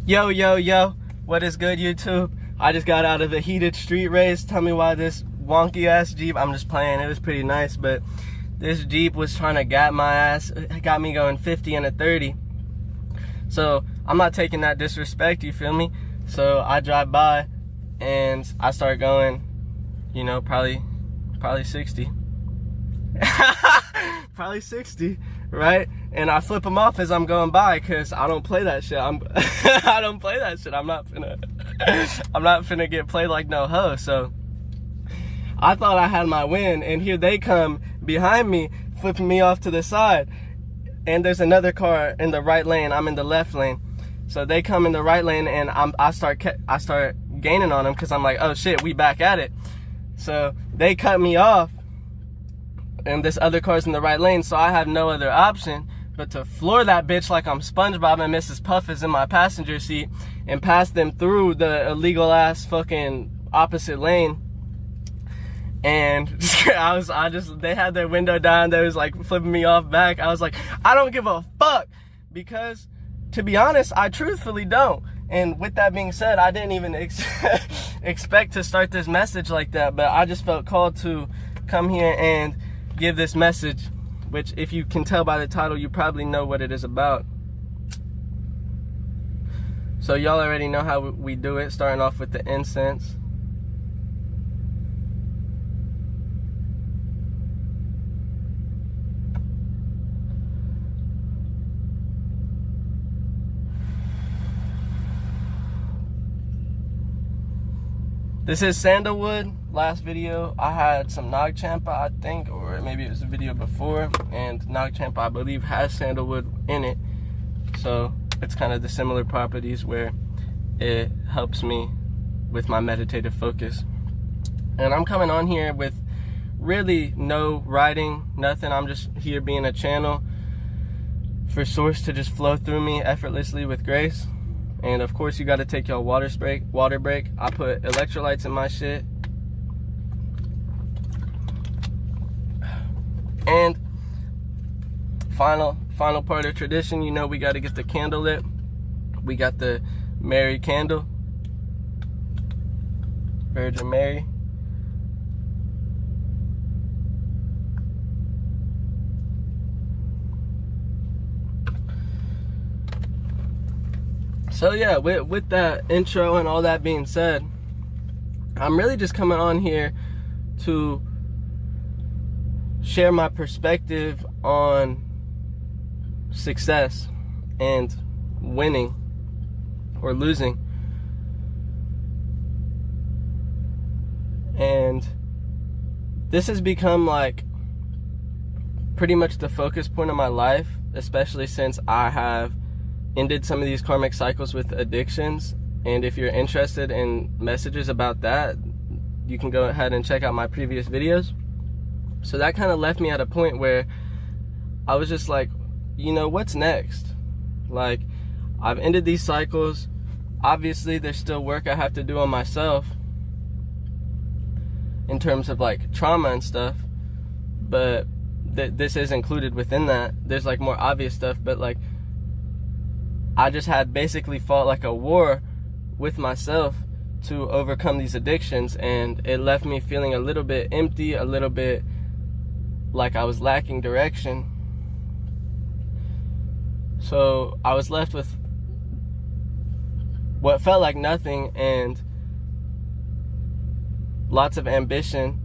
Yo, yo, yo, what is good, YouTube? I just got out of a heated street race. Tell me why this wonky ass Jeep, I'm just playing, it was pretty nice, but this Jeep was trying to gap my ass. It got me going 50 and a 30. So I'm not taking that disrespect, you feel me? So I drive by and I start going, you know, probably 60. Probably 60, right? And I flip them off as I'm going by because I don't play that shit. I don't play that shit. I'm not finna get played like no hoe. So I thought I had my win, and here they come behind me, flipping me off to the side. And there's another car in the right lane. I'm in the left lane. So they come in the right lane, and I start gaining on them because I'm like, oh shit, we back at it. So they cut me off, and this other car's in the right lane, so I have no other option but to floor that bitch like I'm SpongeBob and Mrs. Puff is in my passenger seat and pass them through the illegal ass fucking opposite lane. And they had their window down, they was like flipping me off back. I was like, I don't give a fuck, because to be honest, I truthfully don't. And with that being said, I didn't even expect to start this message like that, but I just felt called to come here and give this message, which, if you can tell by the title, you probably know what it is about. So y'all already know how we do it, starting off with the incense. This is sandalwood. Last video I had some Nag Champa, I think, or maybe it was a video before, and Nag Champa, I believe, has sandalwood in it. So it's kind of the similar properties where it helps me with my meditative focus. And I'm coming on here with really no writing, nothing. I'm just here being a channel for source to just flow through me effortlessly with grace. And of course, you got to take your water break. I put electrolytes in my shit. And final part of tradition, you know, we got to get the candle lit. We got the Mary candle, Virgin Mary. So yeah, with that intro and all that being said, I'm really just coming on here to share my perspective on success and winning or losing. And this has become like pretty much the focus point of my life, especially since I have ended some of these karmic cycles with addictions. And if you're interested in messages about that, you can go ahead and check out my previous videos. So that kind of left me at a point where I was just like, you know, what's next? Like, I've ended these cycles. Obviously there's still work I have to do on myself in terms of like trauma and stuff, but this is included within that. There's like more obvious stuff, but like I just had basically fought like a war with myself to overcome these addictions, and it left me feeling a little bit empty, a little bit like I was lacking direction. So I was left with what felt like nothing and lots of ambition,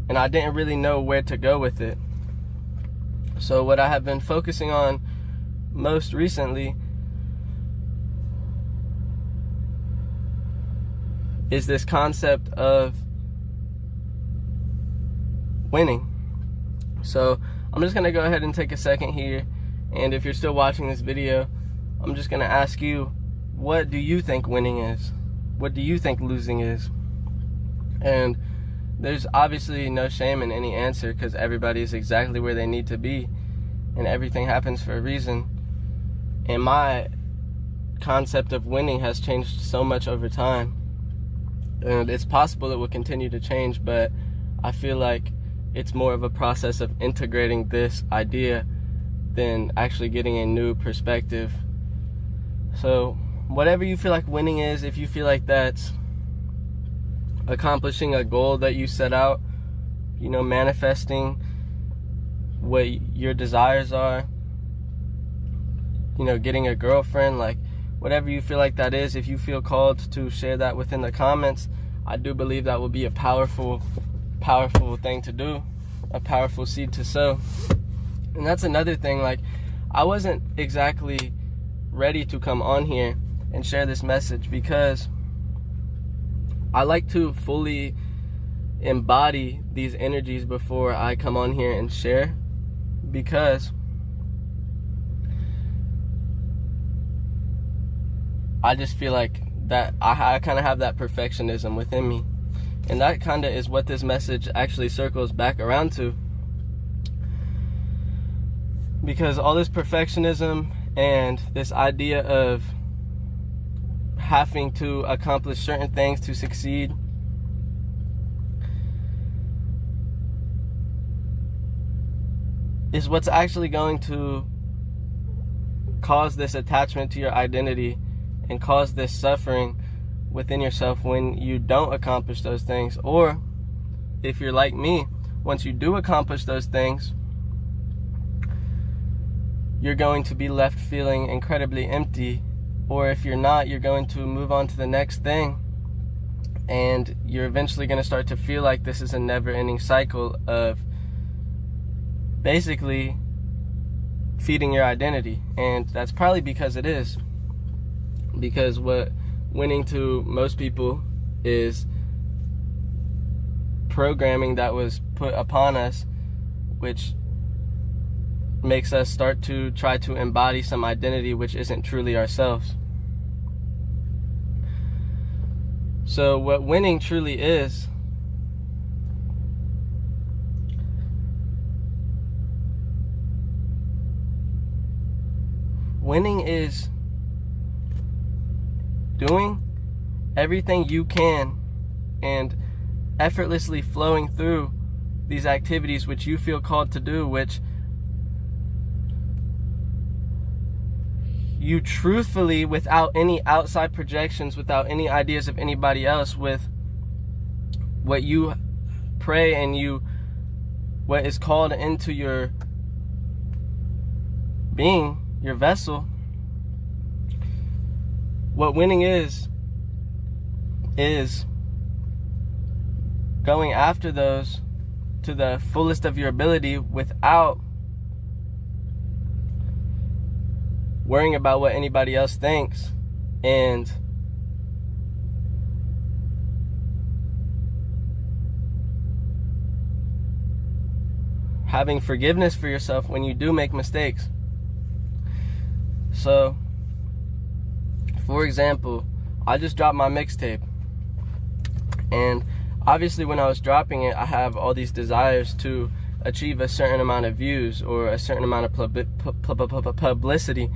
and I didn't really know where to go with it. So what I have been focusing on most recently is this concept of winning. So I'm just gonna go ahead and take a second here, and if you're still watching this video, I'm just gonna ask you, what do you think winning is? What do you think losing is? And there's obviously no shame in any answer, because everybody is exactly where they need to be, and everything happens for a reason. And my concept of winning has changed so much over time. And it's possible it will continue to change, but I feel like it's more of a process of integrating this idea than actually getting a new perspective. So whatever you feel like winning is, if you feel like that's accomplishing a goal that you set out, manifesting what your desires are, getting a girlfriend, like whatever you feel like that is, if you feel called to share that within the comments, I do believe that will be a powerful thing to do, a powerful seed to sow. And that's another thing, like I wasn't exactly ready to come on here and share this message because I like to fully embody these energies before I come on here and share, because I just feel like that I kind of have that perfectionism within me, and that kind of is what this message actually circles back around to, because all this perfectionism and this idea of having to accomplish certain things to succeed is what's actually going to cause this attachment to your identity and cause this suffering within yourself when you don't accomplish those things. Or if you're like me, once you do accomplish those things, you're going to be left feeling incredibly empty. Or if you're not, you're going to move on to the next thing, and you're eventually going to start to feel like this is a never-ending cycle of basically feeding your identity. And that's probably because it is. Because what winning to most people is programming that was put upon us, which makes us start to try to embody some identity which isn't truly ourselves. So what winning truly is doing everything you can and effortlessly flowing through these activities which you feel called to do, which you truthfully, without any outside projections, without any ideas of anybody else, with what you pray and what is called into your being, your vessel. What winning is going after those to the fullest of your ability without worrying about what anybody else thinks, and having forgiveness for yourself when you do make mistakes. So, for example, I just dropped my mixtape, and obviously when I was dropping it, I have all these desires to achieve a certain amount of views or a certain amount of publicity.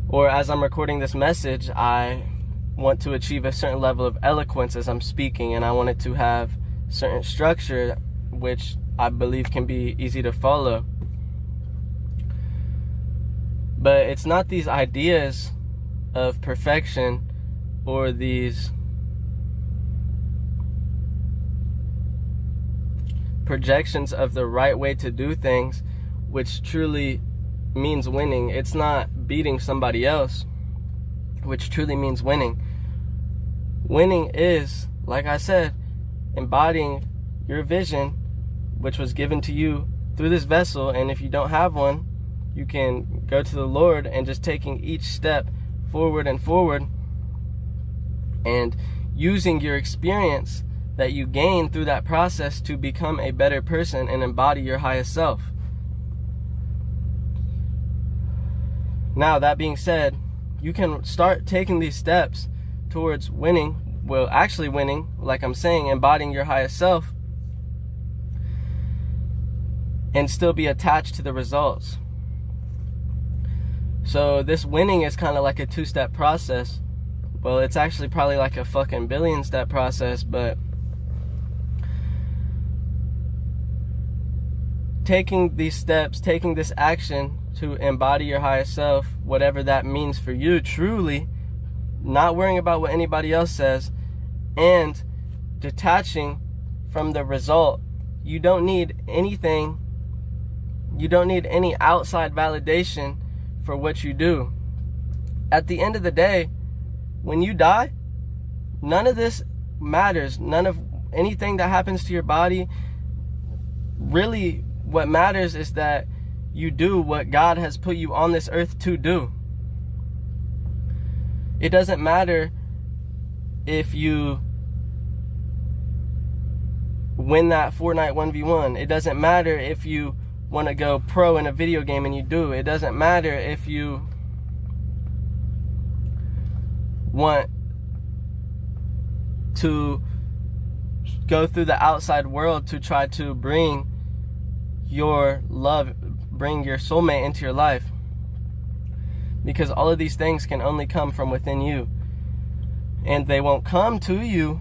Or as I'm recording this message, I want to achieve a certain level of eloquence as I'm speaking, and I want it to have certain structure which I believe can be easy to follow. But it's not these ideas of perfection or these projections of the right way to do things which truly means winning. It's not beating somebody else which truly means winning. Winning is, like I said, embodying your vision which was given to you through this vessel. And if you don't have one, you can go to the Lord and just taking each step forward and forward, and using your experience that you gain through that process to become a better person and embody your highest self. Now, that being said, you can start taking these steps towards winning, actually winning, like I'm saying, embodying your highest self, and still be attached to the results. So this winning is kind of like a 2-step process. Well, it's actually probably like a fucking billion-step process, but taking these steps, taking this action to embody your highest self, whatever that means for you truly, not worrying about what anybody else says, and detaching from the result. You don't need anything. You don't need any outside validation for what you do. At the end of the day, when you die, none of this matters. None of anything that happens to your body. Really, what matters is that you do what God has put you on this earth to do. It doesn't matter if you win that Fortnite 1v1. It doesn't matter if you want to go pro in a video game and you do. It doesn't matter if you want to go through the outside world to try to bring your love, bring your soulmate into your life. Because all of these things can only come from within you. And they won't come to you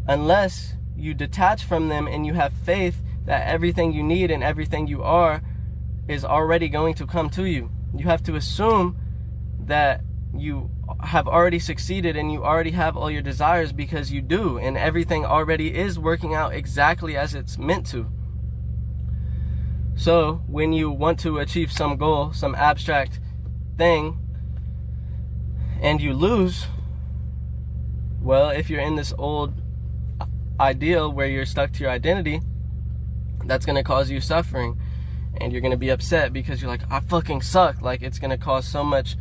unless you detach from them and you have faith that everything you need and everything you are is already going to come to you. You have to assume that you have already succeeded and you already have all your desires, because you do, and everything already is working out exactly as it's meant to. So when you want to achieve some goal, some abstract thing, and you lose, well, if you're in this old ideal where you're stuck to your identity, that's going to cause you suffering, and you're going to be upset because you're like, I fucking suck. Like, it's going to cause so much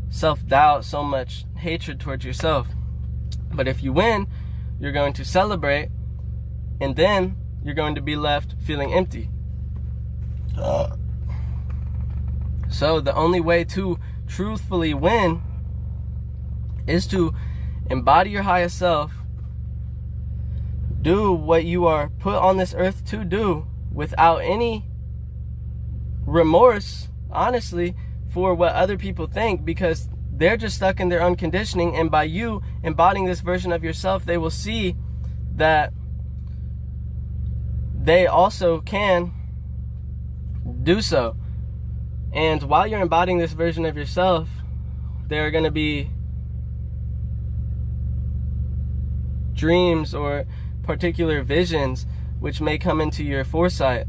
self-doubt, so much hatred towards yourself. But if you win, you're going to celebrate, and then you're going to be left feeling empty. So the only way to truthfully win is to embody your highest self, do what you are put on this earth to do without any remorse, honestly, for what other people think, because they're just stuck in their own conditioning. And by you embodying this version of yourself, they will see that they also can do so. And while you're embodying this version of yourself, there are going to be dreams or particular visions which may come into your foresight.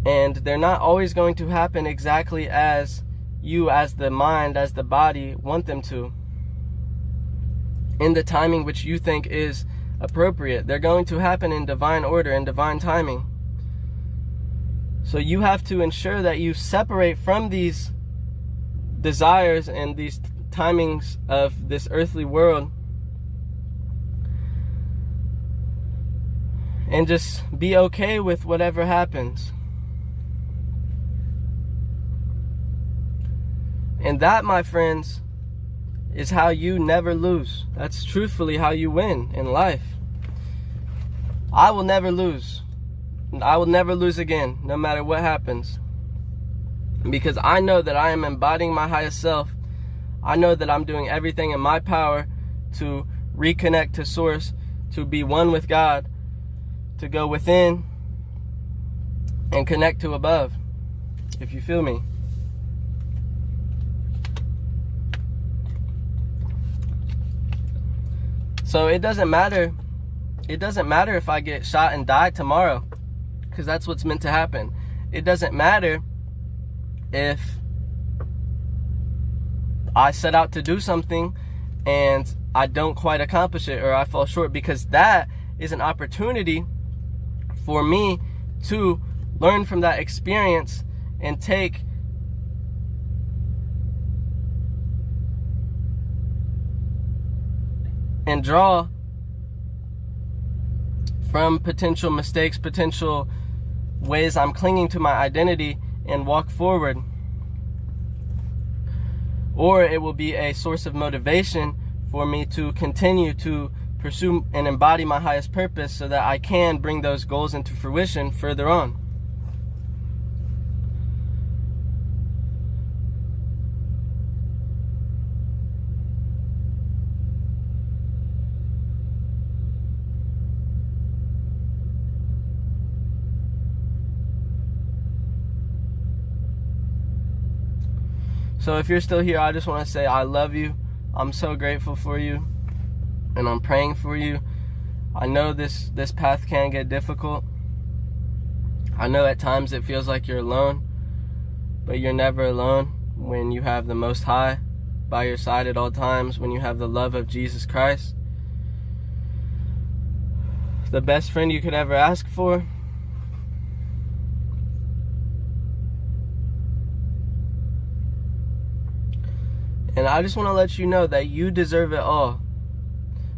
And they're not always going to happen exactly as you, as the mind, as the body, want them to, in the timing which you think is appropriate. They're going to happen in divine order and divine timing. So you have to ensure that you separate from these desires and these timings of this earthly world, and just be okay with whatever happens. And that, my friends, is how you never lose. That's truthfully how you win in life. I will never lose. I will never lose again, no matter what happens. Because I know that I am embodying my highest self. I know that I'm doing everything in my power to reconnect to Source, to be one with God, to go within and connect to above, if you feel me. So it doesn't matter if I get shot and die tomorrow, because that's what's meant to happen. It doesn't matter if I set out to do something and I don't quite accomplish it, or I fall short, because that is an opportunity for me to learn from that experience and take and draw from potential mistakes, potential ways I'm clinging to my identity, and walk forward. Or it will be a source of motivation for me to continue to pursue and embody my highest purpose, so that I can bring those goals into fruition further on. So if you're still here, I just want to say I love you. I'm so grateful for you, and I'm praying for you. I know this path can get difficult. I know at times it feels like you're alone, but you're never alone when you have the Most High by your side at all times, when you have the love of Jesus Christ, the best friend you could ever ask for. And I just want to let you know that you deserve it all.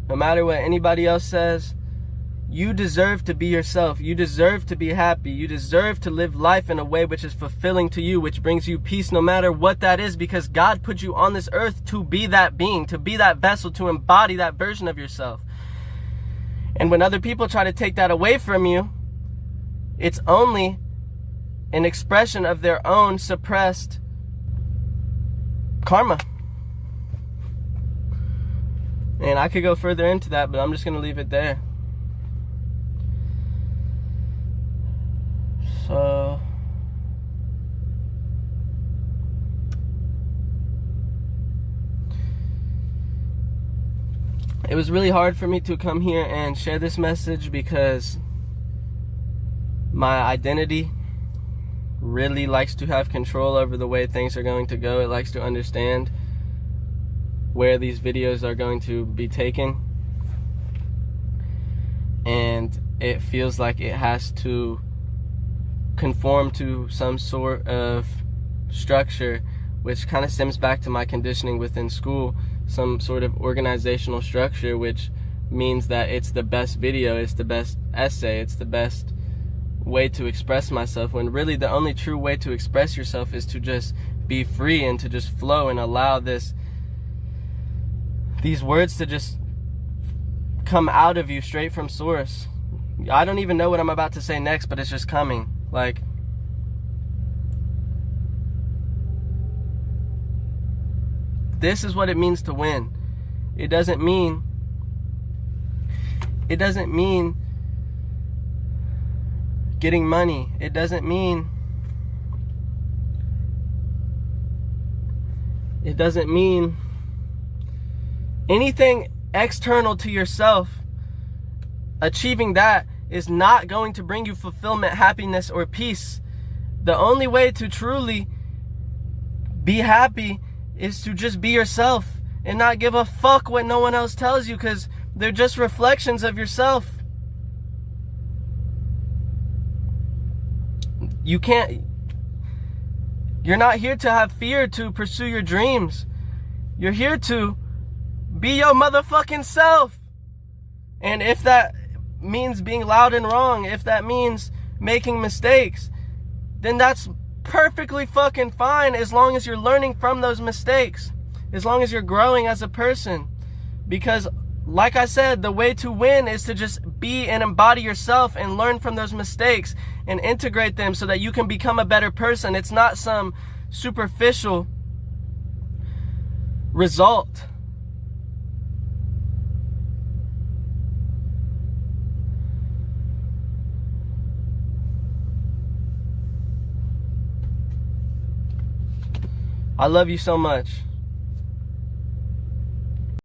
No matter what anybody else says, you deserve to be yourself. You deserve to be happy. You deserve to live life in a way which is fulfilling to you, which brings you peace, no matter what that is, because God put you on this earth to be that being, to be that vessel, to embody that version of yourself. And when other people try to take that away from you, it's only an expression of their own suppressed karma. And I could go further into that, but I'm just going to leave it there. So, it was really hard for me to come here and share this message because my identity really likes to have control over the way things are going to go. It likes to understand where these videos are going to be taken, and it feels like it has to conform to some sort of structure, which kind of stems back to my conditioning within school, some sort of organizational structure, which means that it's the best video, it's the best essay, it's the best way to express myself, when really the only true way to express yourself is to just be free and to just flow and allow these words to just come out of you straight from source. I don't even know what I'm about to say next, but it's just coming. Like, this is what it means to win. It doesn't mean getting money. It doesn't mean anything external to yourself. Achieving that is not going to bring you fulfillment, happiness, or peace. The only way to truly be happy is to just be yourself and not give a fuck what no one else tells you, because they're just reflections of yourself. You're not here to have fear to pursue your dreams. You're here to be your motherfucking self. And if that means being loud and wrong, if that means making mistakes, then that's perfectly fucking fine, as long as you're learning from those mistakes, as long as you're growing as a person. Because like I said, the way to win is to just be and embody yourself and learn from those mistakes and integrate them so that you can become a better person. It's not some superficial result. I love you so much.